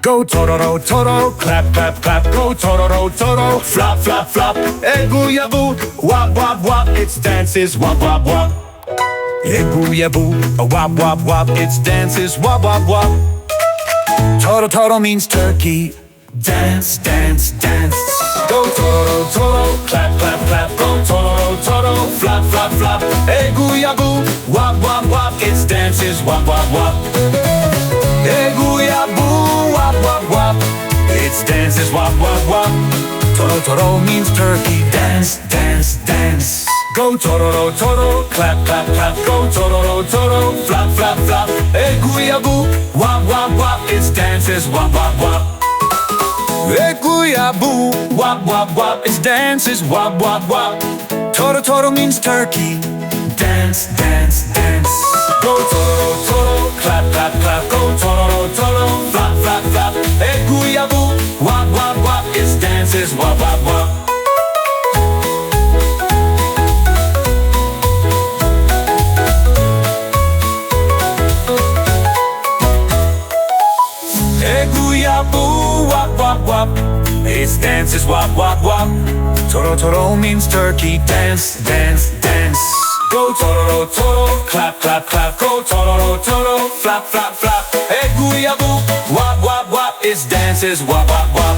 Go Tororo, Toro, clap, clap, clap. Go Tororo, Toro, flop, flop, flop. Hey boo ya boo, wop, wop, wop. It's dances, wop, wop, wop. Hey boo ya boo, wop, wop, wop. It's dances, wop, wop, wop. Toro, Toro means turkey. Dance, dance, dance. Go Tororo, Toro, clap, clap, clap. Go Tororo, Toro, flop, flop, flop. Hey boo ya boo, wop, wop, wop. It's dances, wop, wop, wop. Hey boo ya boo, wop, wop, wop. It's dances, wop, wop, wop. Toro, Toro means turkey. Dance, dance, dance. Go Tororo, Toro, clap, clap, clap. Go Tororo, Toro, flop, flop, flop. Hey boo ya boo, wop, wop, wop. It's dances, wop, wop, wop. Hey boo ya boo, wop, wop, wop. It's dances, wop, wop, wop. Toro, Toro means turkey. Dance, dance, dance. Go Tororo, Toro, clap, clap, clap. Go Tororo, Toro, flop, flop, flop. Hey boo ya boo, wop, wop, wop. It's dances, wop, wop, wop. Hey boo ya boo, wop, wop, wop. It's dances, wop, wop, wop. Toro, Toro means turkey. Dance, dance, dance. Go Tororo, Toro, clap, clap, clap. Go Tororo, Toro, flop, flop, flop. Hey boo ya boo, wop, wop, wop. It's dances, wop, wop, wop.